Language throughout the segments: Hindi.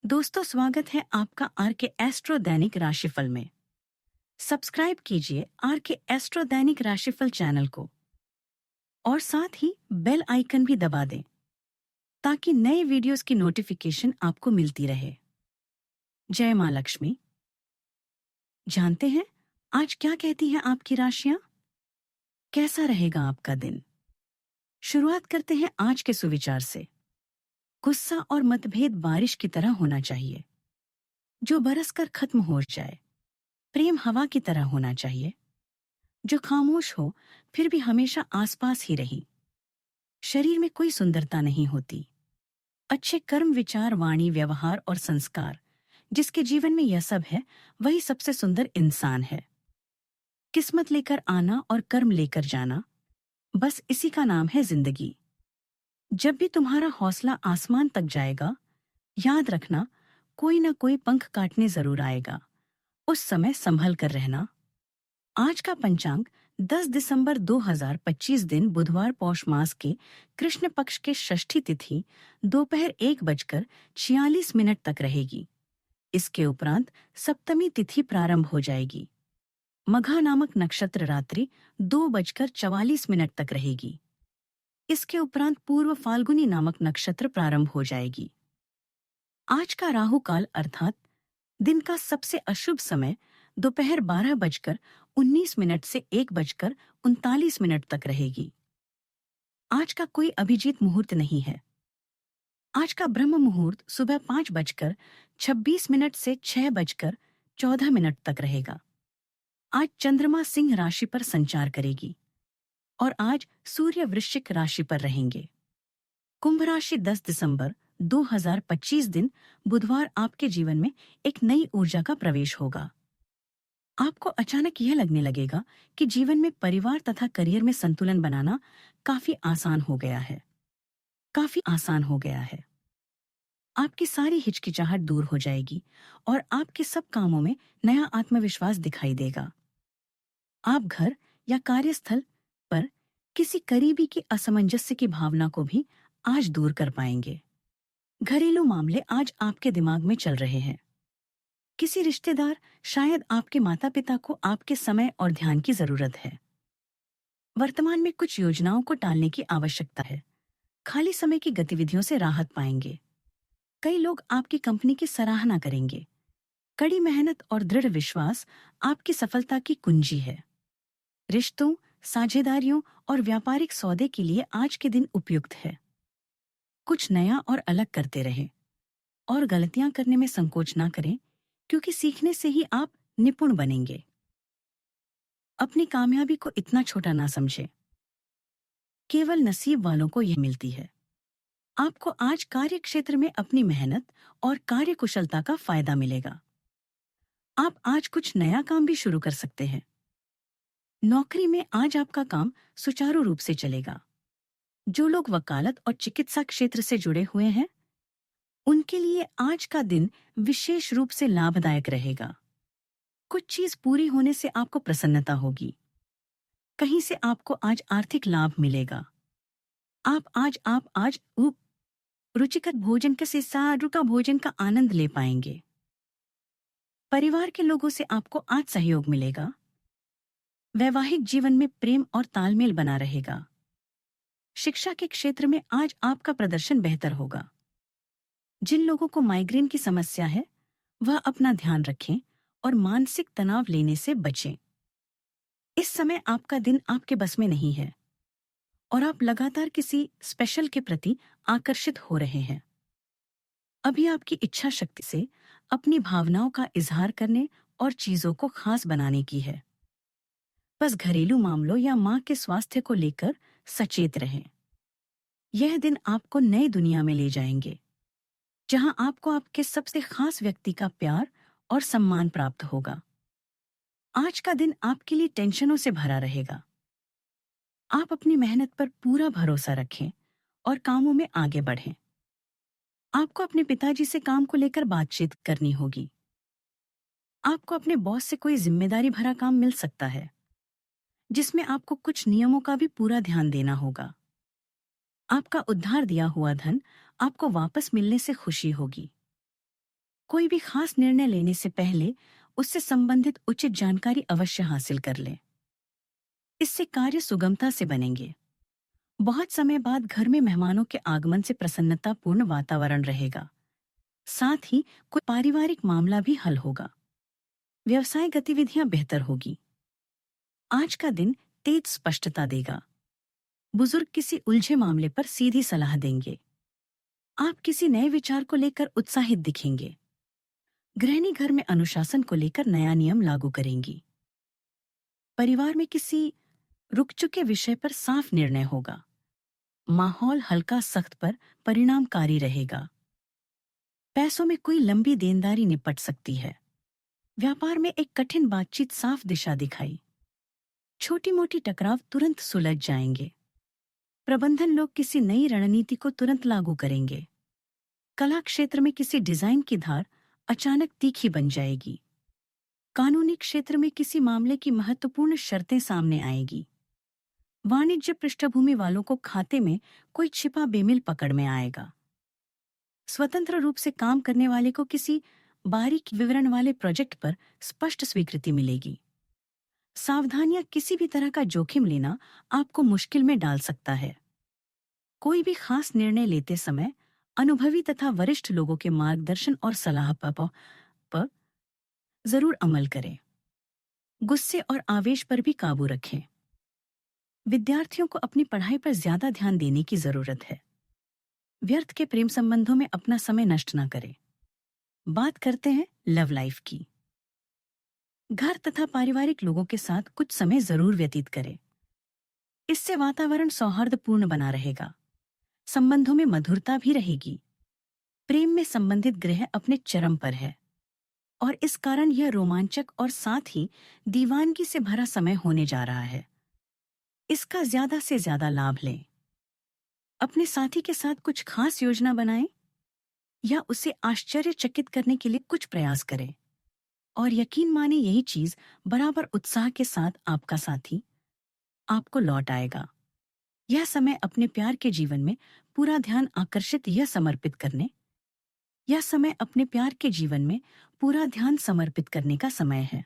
दोस्तों, स्वागत है आपका आर के एस्ट्रो दैनिक राशिफल में। सब्सक्राइब कीजिए आर के एस्ट्रो दैनिक राशिफल चैनल को और साथ ही बेल आइकन भी दबा दें ताकि नए वीडियोस की नोटिफिकेशन आपको मिलती रहे। जय मां लक्ष्मी। जानते हैं आज क्या कहती हैं आपकी राशियां? कैसा रहेगा आपका दिन? शुरुआत करते हैं आज के सुविचार से। गुस्सा और मतभेद बारिश की तरह होना चाहिए, जो बरसकर खत्म हो जाए। प्रेम हवा की तरह होना चाहिए, जो खामोश हो फिर भी हमेशा आसपास ही रही। शरीर में कोई सुंदरता नहीं होती। अच्छे कर्म, विचार, वाणी, व्यवहार और संस्कार, जिसके जीवन में यह सब है, वही सबसे सुंदर इंसान है। किस्मत लेकर आना और कर्म लेकर जाना, बस इसी का नाम है जिंदगी। जब भी तुम्हारा हौसला आसमान तक जाएगा, याद रखना कोई ना कोई पंख काटने जरूर आएगा। उस समय संभल कर रहना। आज का पंचांग 10 दिसंबर 2025 दिन बुधवार, पौष मास के कृष्ण पक्ष के षष्ठी तिथि दोपहर 1:46 तक रहेगी। इसके उपरांत सप्तमी तिथि प्रारंभ हो जाएगी। मघा नामक नक्षत्र रात्रि 2:44 तक रहेगी। इसके उपरांत पूर्व फाल्गुनी नामक नक्षत्र प्रारंभ हो जाएगी। आज का राहु काल अर्थात दिन का सबसे अशुभ समय दोपहर 12:19 से 1:39 तक रहेगी। आज का कोई अभिजीत मुहूर्त नहीं है। आज का ब्रह्म मुहूर्त सुबह 5:26 से 6:14 तक रहेगा। आज चंद्रमा सिंह राशि पर संचार करेगी और आज सूर्य वृश्चिक राशि पर रहेंगे। कुंभ राशि 10 दिसंबर 2025 दिन बुधवार आपके जीवन में एक नई ऊर्जा का प्रवेश होगा। आपको अचानक यह लगने लगेगा कि जीवन में परिवार तथा करियर में संतुलन बनाना काफी आसान हो गया है। काफी आसान हो गया है। आपकी सारी हिचकिचाहट दूर हो जाएगी और आपके सब कामों में नया आत्मविश्वास दिखाई देगा। आप घर या कार्यस्थल पर किसी करीबी की असमंजस्य की भावना को भी आज दूर कर पाएंगे। घरेलू मामले आज आपके दिमाग में चल रहे हैं। किसी रिश्तेदार, शायद आपके माता पिता को आपके समय और ध्यान की जरूरत है। वर्तमान में कुछ योजनाओं को टालने की आवश्यकता है। खाली समय की गतिविधियों से राहत पाएंगे। कई लोग आपकी कंपनी की सराहना करेंगे। कड़ी मेहनत और दृढ़ विश्वास आपकी सफलता की कुंजी है। रिश्तों, साझेदारियों और व्यापारिक सौदे के लिए आज के दिन उपयुक्त है। कुछ नया और अलग करते रहें और गलतियां करने में संकोच ना करें, क्योंकि सीखने से ही आप निपुण बनेंगे। अपनी कामयाबी को इतना छोटा ना समझें। केवल नसीब वालों को यह मिलती है। आपको आज कार्य क्षेत्र में अपनी मेहनत और कार्यकुशलता का फायदा मिलेगा। आप आज कुछ नया काम भी शुरू कर सकते हैं। नौकरी में आज आपका काम सुचारू रूप से चलेगा। जो लोग वकालत और चिकित्सा क्षेत्र से जुड़े हुए हैं, उनके लिए आज का दिन विशेष रूप से लाभदायक रहेगा। कुछ चीज पूरी होने से आपको प्रसन्नता होगी। कहीं से आपको आज आर्थिक लाभ मिलेगा। आप आज रुचिकर भोजन के साथ रुका भोजन का आनंद ले पाएंगे। परिवार के लोगों से आपको आज सहयोग मिलेगा। वैवाहिक जीवन में प्रेम और तालमेल बना रहेगा। शिक्षा के क्षेत्र में आज आपका प्रदर्शन बेहतर होगा। जिन लोगों को माइग्रेन की समस्या है, वह अपना ध्यान रखें और मानसिक तनाव लेने से बचें। इस समय आपका दिन आपके बस में नहीं है और आप लगातार किसी स्पेशल के प्रति आकर्षित हो रहे हैं। अभी आपकी इच्छा शक्ति से अपनी भावनाओं का इजहार करने और चीजों को खास बनाने की है। बस घरेलू मामलों या मां के स्वास्थ्य को लेकर सचेत रहें। यह दिन आपको नई दुनिया में ले जाएंगे, जहां आपको आपके सबसे खास व्यक्ति का प्यार और सम्मान प्राप्त होगा। आज का दिन आपके लिए टेंशनों से भरा रहेगा। आप अपनी मेहनत पर पूरा भरोसा रखें और कामों में आगे बढ़ें। आपको अपने पिताजी से काम को लेकर बातचीत करनी होगी। आपको अपने बॉस से कोई जिम्मेदारी भरा काम मिल सकता है, जिसमें आपको कुछ नियमों का भी पूरा ध्यान देना होगा। आपका उधार दिया हुआ धन आपको वापस मिलने से खुशी होगी। कोई भी खास निर्णय लेने से पहले उससे संबंधित उचित जानकारी अवश्य हासिल कर लें। इससे कार्य सुगमता से बनेंगे। बहुत समय बाद घर में मेहमानों के आगमन से प्रसन्नतापूर्ण वातावरण रहेगा। साथ ही कोई पारिवारिक मामला भी हल होगा। व्यवसाय गतिविधियां बेहतर होगी। आज का दिन तेज स्पष्टता देगा। बुजुर्ग किसी उलझे मामले पर सीधी सलाह देंगे। आप किसी नए विचार को लेकर उत्साहित दिखेंगे। गृहिणी घर में अनुशासन को लेकर नया नियम लागू करेंगी। परिवार में किसी रुक चुके विषय पर साफ निर्णय होगा। माहौल हल्का सख्त पर परिणामकारी रहेगा। पैसों में कोई लंबी देनदारी निपट सकती है। व्यापार में एक कठिन बातचीत साफ दिशा दिखाई। छोटी मोटी टकराव तुरंत सुलझ जाएंगे। प्रबंधन लोग किसी नई रणनीति को तुरंत लागू करेंगे। कला क्षेत्र में किसी डिजाइन की धार अचानक तीखी बन जाएगी। कानूनी क्षेत्र में किसी मामले की महत्वपूर्ण शर्तें सामने आएगी। वाणिज्य पृष्ठभूमि वालों को खाते में कोई छिपा बेमिल पकड़ में आएगा। स्वतंत्र रूप से काम करने वाले को किसी बारीक विवरण वाले प्रोजेक्ट पर स्पष्ट स्वीकृति मिलेगी। सावधानियां किसी भी तरह का जोखिम लेना आपको मुश्किल में डाल सकता है। कोई भी खास निर्णय लेते समय अनुभवी तथा वरिष्ठ लोगों के मार्गदर्शन और सलाह पर जरूर अमल करें। गुस्से और आवेश पर भी काबू रखें। विद्यार्थियों को अपनी पढ़ाई पर ज्यादा ध्यान देने की जरूरत है। व्यर्थ के प्रेम संबंधों में अपना समय नष्ट न करें। बात करते हैं लव लाइफ की। घर तथा पारिवारिक लोगों के साथ कुछ समय जरूर व्यतीत करें। इससे वातावरण सौहार्दपूर्ण बना रहेगा। संबंधों में मधुरता भी रहेगी। प्रेम में संबंधित ग्रह अपने चरम पर है और इस कारण यह रोमांचक और साथ ही दीवानगी से भरा समय होने जा रहा है। इसका ज्यादा से ज्यादा लाभ लें। अपने साथी के साथ कुछ खास योजना बनाएं या उसे आश्चर्यचकित करने के लिए कुछ प्रयास करें और यकीन माने यही चीज बराबर उत्साह के साथ आपका साथी आपको लौट आएगा। यह समय अपने प्यार के जीवन में पूरा ध्यान आकर्षित यह समर्पित करने यह समय अपने प्यार के जीवन में पूरा ध्यान समर्पित करने का समय है।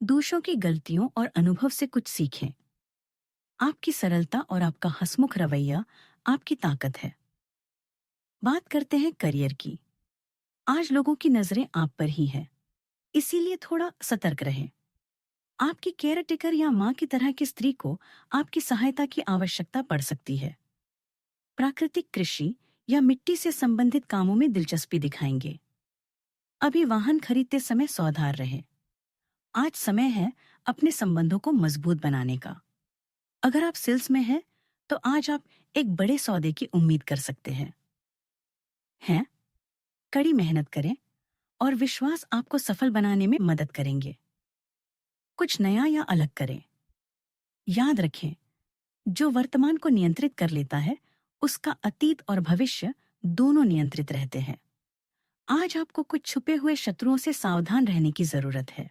दूसरों की गलतियों और अनुभव से कुछ सीखें। आपकी सरलता और आपका हंसमुख रवैया आपकी ताकत है। बात करते हैं करियर की। आज लोगों की नजरें आप पर ही है, इसीलिए थोड़ा सतर्क रहें। आपकी केयर टेकर या मां की तरह की स्त्री को आपकी सहायता की आवश्यकता पड़ सकती है। प्राकृतिक कृषि या मिट्टी से संबंधित कामों में दिलचस्पी दिखाएंगे। अभी वाहन खरीदते समय सावधान रहें। आज समय है अपने संबंधों को मजबूत बनाने का। अगर आप सेल्स में हैं, तो आज आप एक बड़े सौदे की उम्मीद कर सकते हैं। कड़ी मेहनत करें और विश्वास आपको सफल बनाने में मदद करेंगे। कुछ नया या अलग करें। याद रखें, जो वर्तमान को नियंत्रित कर लेता है, उसका अतीत और भविष्य दोनों नियंत्रित रहते हैं। आज आपको कुछ छुपे हुए शत्रुओं से सावधान रहने की जरूरत है।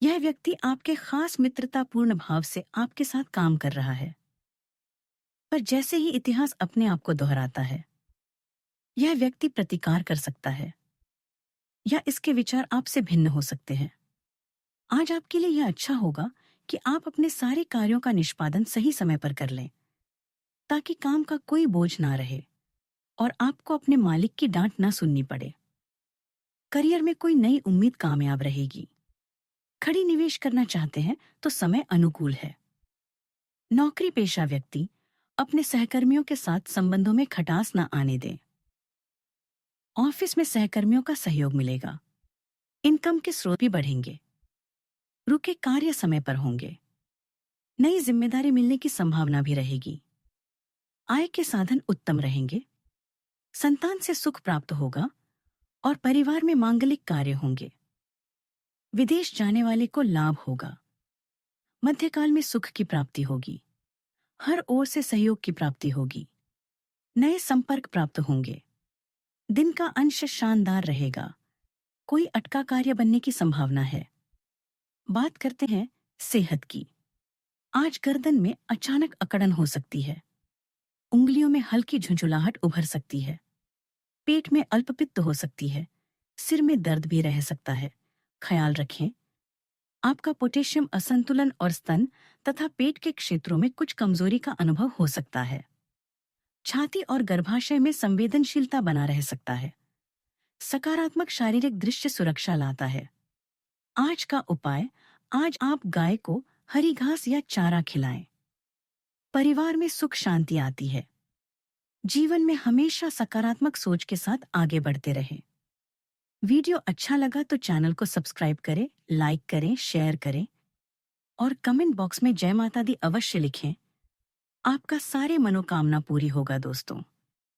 यह व्यक्ति आपके खास मित्रतापूर्ण भाव से आपके साथ काम कर रहा है, पर जैसे ही इतिहास अपने आप को दोहराता है, यह व्यक्ति प्रतिकार कर सकता है या इसके विचार आपसे भिन्न हो सकते हैं। आज आपके लिए यह अच्छा होगा कि आप अपने सारे कार्यों का निष्पादन सही समय पर कर लें, ताकि काम का कोई बोझ ना रहे और आपको अपने मालिक की डांट ना सुननी पड़े। करियर में कोई नई उम्मीद कामयाब रहेगी। खड़ी निवेश करना चाहते हैं तो समय अनुकूल है। नौकरी पेशा व्यक्ति अपने सहकर्मियों के साथ संबंधों में खटास न आने दें। ऑफिस में सहकर्मियों का सहयोग मिलेगा। इनकम के स्रोत भी बढ़ेंगे। रुके कार्य समय पर होंगे। नई जिम्मेदारी मिलने की संभावना भी रहेगी। आय के साधन उत्तम रहेंगे। संतान से सुख प्राप्त होगा और परिवार में मांगलिक कार्य होंगे। विदेश जाने वाले को लाभ होगा। मध्यकाल में सुख की प्राप्ति होगी। हर ओर से सहयोग की प्राप्ति होगी। नए संपर्क प्राप्त होंगे। दिन का अंश शानदार रहेगा। कोई अटका कार्य बनने की संभावना है। बात करते हैं सेहत की। आज गर्दन में अचानक अकड़न हो सकती है। उंगलियों में हल्की झुंझुलाहट उभर सकती है। पेट में अल्पपित्त हो सकती है। सिर में दर्द भी रह सकता है। ख्याल रखें, आपका पोटेशियम असंतुलन और स्तन तथा पेट के क्षेत्रों में कुछ कमजोरी का अनुभव हो सकता है। छाती और गर्भाशय में संवेदनशीलता बना रह सकता है। सकारात्मक शारीरिक दृश्य सुरक्षा लाता है। आज का उपाय, आज आप गाय को हरी घास या चारा खिलाएं। परिवार में सुख शांति आती है। जीवन में हमेशा सकारात्मक सोच के साथ आगे बढ़ते रहें। वीडियो अच्छा लगा तो चैनल को सब्सक्राइब करें, लाइक करें, शेयर करें और कमेंट बॉक्स में जय माता दी अवश्य लिखें। आपका सारे मनोकामना पूरी होगा दोस्तों।